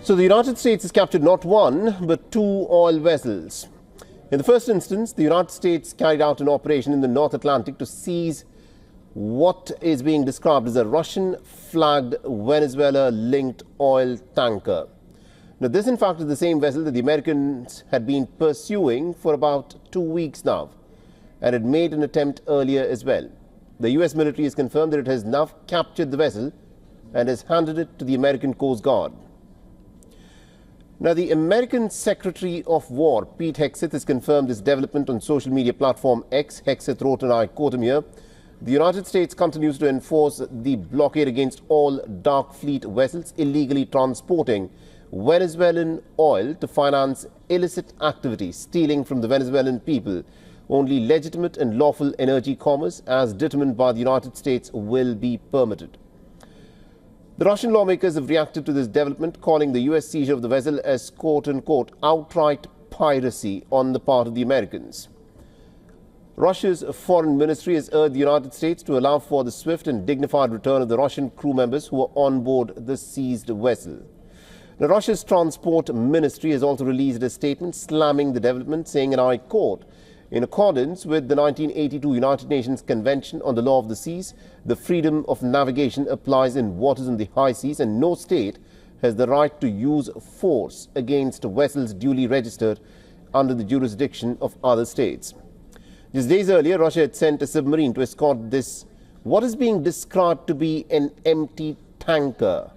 So the United States has captured not one, but two oil vessels. In the first instance, the United States carried out an operation in the North Atlantic to seize what is being described as a Russian-flagged Venezuela-linked oil tanker. Now, this in fact is the same vessel that the Americans had been pursuing for about 2 weeks now, and had made an attempt earlier as well. The US military has confirmed that it has now captured the vessel and has handed it to the American Coast Guard. Now, the American Secretary of War, Pete Hegseth, has confirmed this development on social media platform X. Hegseth wrote, and I quote him here, "The United States continues to enforce the blockade against all dark fleet vessels illegally transporting Venezuelan oil to finance illicit activities, stealing from the Venezuelan people. Only legitimate and lawful energy commerce, as determined by the United States, will be permitted." The Russian lawmakers have reacted to this development, calling the US seizure of the vessel as quote-unquote outright piracy on the part of the Americans. Russia's foreign ministry has urged the United States to allow for the swift and dignified return of the Russian crew members who were on board the seized vessel. Now, Russia's transport ministry has also released a statement slamming the development, saying, and I quote, "In accordance with the 1982 United Nations Convention on the Law of the Seas, the freedom of navigation applies in waters in the high seas, and no state has the right to use force against vessels duly registered under the jurisdiction of other states." Just days earlier, Russia had sent a submarine to escort this, what is being described to be an empty tanker.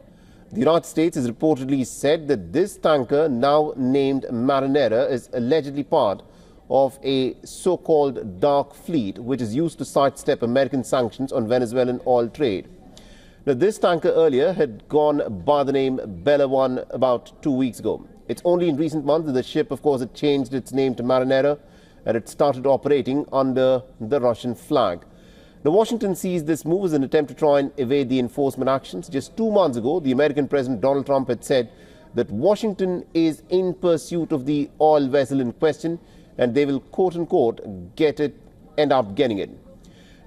The United States has reportedly said that this tanker, now named Marinera, is allegedly part of a so-called dark fleet, which is used to sidestep American sanctions on Venezuelan oil trade. Now, this tanker earlier had gone by the name Bella One about 2 weeks ago. It's only in recent months that the ship, of course, had changed its name to Marinera, and it started operating under the Russian flag. Now, Washington sees this move as an attempt to try and evade the enforcement actions. Just 2 months ago, the American President Donald Trump had said that Washington is in pursuit of the oil vessel in question, and they will quote-unquote end up getting it.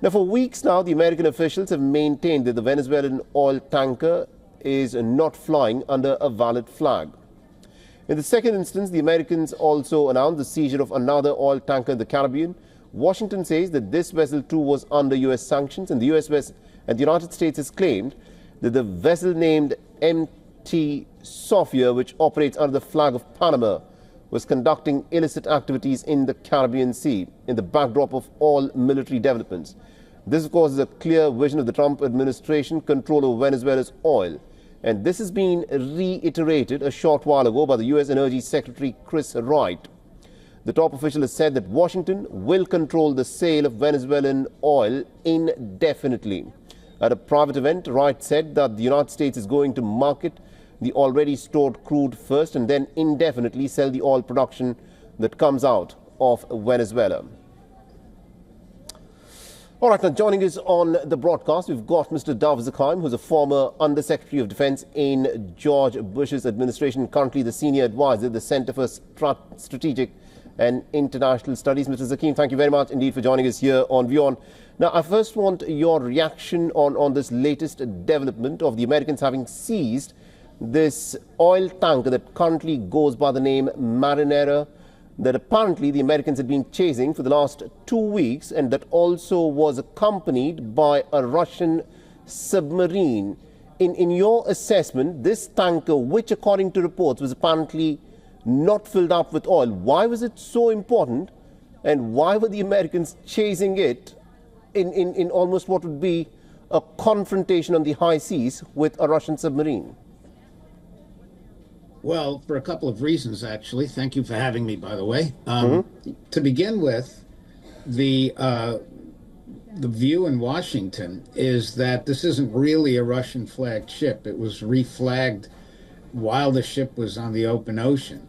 Now, for weeks now, the American officials have maintained that the Venezuelan oil tanker is not flying under a valid flag. In the second instance, the Americans also announced the seizure of another oil tanker in the Caribbean. Washington says that this vessel too was under US sanctions, and the United States has claimed that the vessel named MT Sophia, which operates under the flag of Panama, was conducting illicit activities in the Caribbean Sea in the backdrop of all military developments. This, of course, is a clear vision of the Trump administration control over Venezuela's oil. And this has been reiterated a short while ago by the U.S. Energy Secretary Chris Wright. The top official has said that Washington will control the sale of Venezuelan oil indefinitely. At a private event, Wright said that the United States is going to market the already stored crude first and then indefinitely sell the oil production that comes out of Venezuela. All right, now joining us on the broadcast, we've got Mr. Dov Zakheim, who's a former Undersecretary of Defense in George Bush's administration, currently the senior advisor at the Center for Strategic and International Studies. Mr. Zakheim, thank you very much indeed for joining us here on WION. Now, I first want your reaction on this latest development of the Americans having seized this oil tanker that currently goes by the name Marinera, that apparently the Americans had been chasing for the last 2 weeks, and that also was accompanied by a Russian submarine. In your assessment, this tanker, which according to reports was apparently not filled up with oil, why was it so important, and why were the Americans chasing it in almost what would be a confrontation on the high seas with a Russian submarine? Well, for a couple of reasons, actually. Thank you for having me, by the way. To begin with, the view in Washington is that this isn't really a Russian-flagged ship. It was reflagged while the ship was on the open ocean.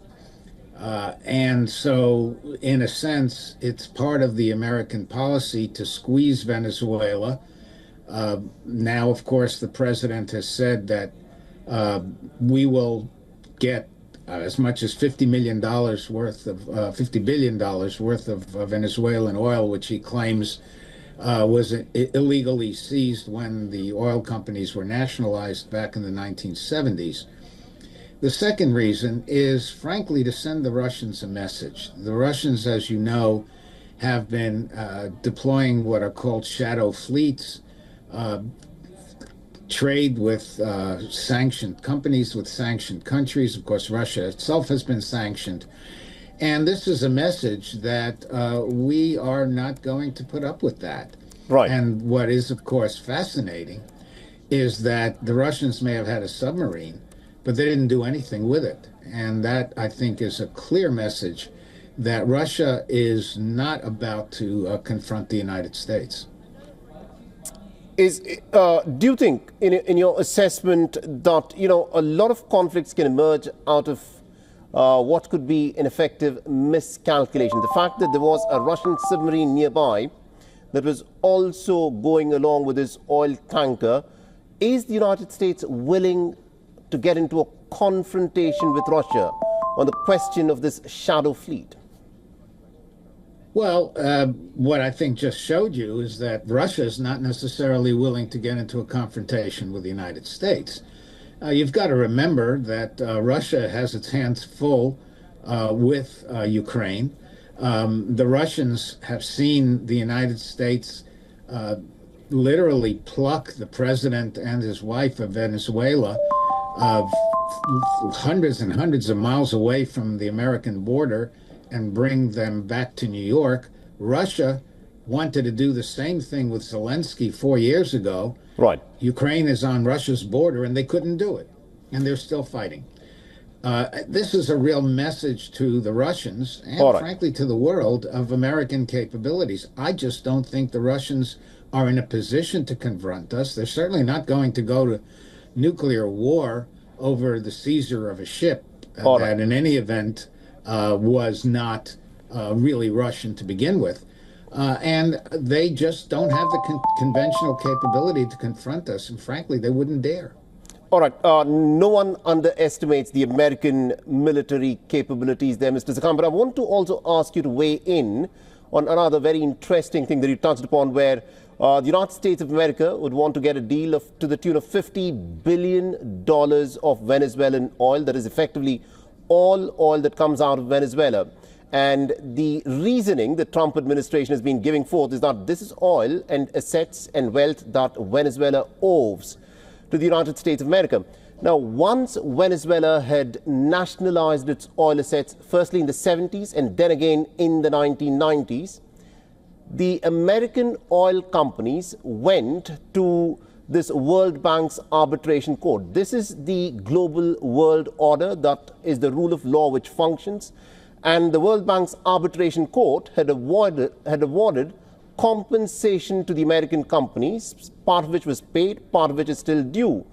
And so, in a sense, it's part of the American policy to squeeze Venezuela. Now, of course, the president has said that we will get as much as $50 billion worth of Venezuelan oil, which he claims was illegally seized when the oil companies were nationalized back in the 1970s. The second reason is, frankly, to send the Russians a message. The Russians, as you know, have been deploying what are called shadow fleets, uh, trade with sanctioned companies, with sanctioned countries. Of course, Russia itself has been sanctioned. And this is a message that we are not going to put up with that. Right. And what is, of course, fascinating is that the Russians may have had a submarine, but they didn't do anything with it. And that, I think, is a clear message that Russia is not about to confront the United States. Do you think, in your assessment, that a lot of conflicts can emerge out of what could be an effective miscalculation? The fact that there was a Russian submarine nearby that was also going along with this oil tanker, is the United States willing to get into a confrontation with Russia on the question of this shadow fleet? Well, what I think just showed you is that Russia is not necessarily willing to get into a confrontation with the United States. You've got to remember that Russia has its hands full with Ukraine. The Russians have seen the United States literally pluck the president and his wife of Venezuela hundreds and hundreds of miles away from the American border and bring them back to New York. Russia wanted to do the same thing with Zelensky 4 years ago. Right. Ukraine is on Russia's border, and they couldn't do it, and they're still fighting. This is a real message to the Russians and, frankly, to the world of American capabilities. I just don't think the Russians are in a position to confront us. They're certainly not going to go to nuclear war over the seizure of a ship that, in any event, was not really Russian to begin with. And they just don't have the conventional capability to confront us. And frankly, they wouldn't dare. All right. No one underestimates the American military capabilities there, Mr. Zakhan. But I want to also ask you to weigh in on another very interesting thing that you touched upon, where the United States of America would want to get a deal to the tune of $50 billion of Venezuelan oil. That is effectively all oil that comes out of Venezuela. And the reasoning the Trump administration has been giving forth is that this is oil and assets and wealth that Venezuela owes to the United States of America. Now, once Venezuela had nationalized its oil assets, firstly in the 70s and then again in the 1990s, the American oil companies went to this World Bank's arbitration court. This is the global world order, that is the rule of law which functions. And the World Bank's arbitration court had awarded compensation to the American companies, part of which was paid, part of which is still due.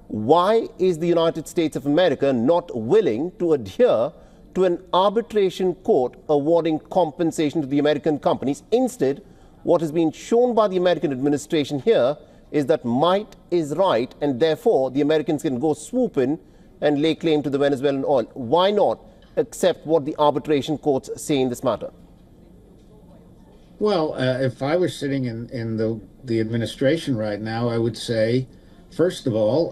Why is the United States of America not willing to adhere to an arbitration court awarding compensation to the American companies? Instead, what has been shown by the American administration here is that might is right, and therefore the Americans can go swoop in and lay claim to the Venezuelan oil. Why not accept what the arbitration courts say in this matter? Well, if I were sitting in the administration right now, I would say, first of all,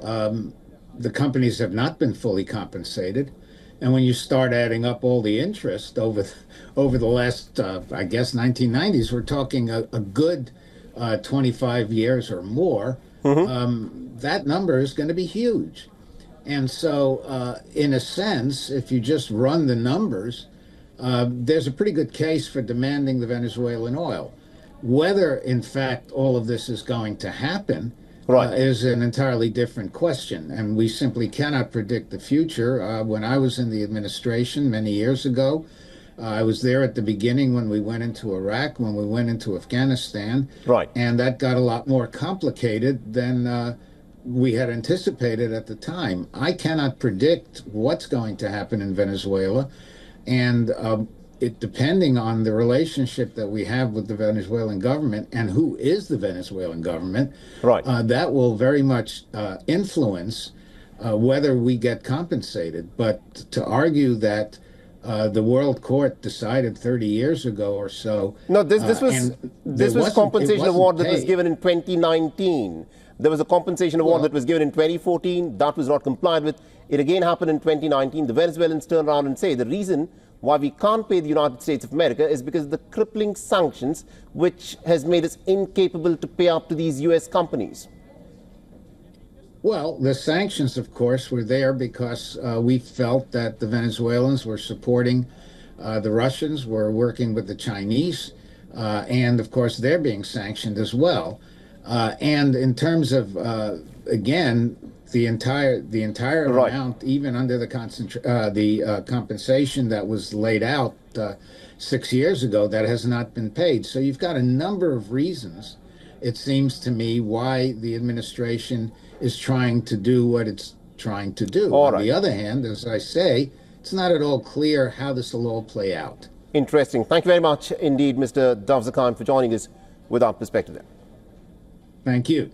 the companies have not been fully compensated. And when you start adding up all the interest over the last, I guess, 1990s, we're talking a good 25 years or more. That number is going to be huge. And so, in a sense, if you just run the numbers, there's a pretty good case for demanding the Venezuelan oil. Whether, in fact, all of this is going to happen is an entirely different question. And we simply cannot predict the future. When I was in the administration many years ago, I was there at the beginning when we went into Iraq, when we went into Afghanistan. And that got a lot more complicated than we had anticipated at the time. I cannot predict what's going to happen in Venezuela. And it depending on the relationship that we have with the Venezuelan government and who is the Venezuelan government, that will very much influence whether we get compensated. But to argue that the World Court decided 30 years ago or so. No, this was compensation award that was given in 2019. There was a compensation award that was given in 2014. That was not complied with. It again happened in 2019. The Venezuelans turn around and say the reason why we can't pay the United States of America is because of the crippling sanctions, which has made us incapable to pay up to these U.S. companies. Well, the sanctions, of course, were there because we felt that the Venezuelans were supporting the Russians, were working with the Chinese, and of course they're being sanctioned as well. And in terms of, again, the entire Right. amount, even under the compensation that was laid out 6 years ago, that has not been paid. So you've got a number of reasons, it seems to me, why the administration is trying to do what it's trying to do. All On right. the other hand, as I say, it's not at all clear how this will all play out. Interesting. Thank you very much indeed, Mr. Davzakan, for joining us with our perspective there. Thank you.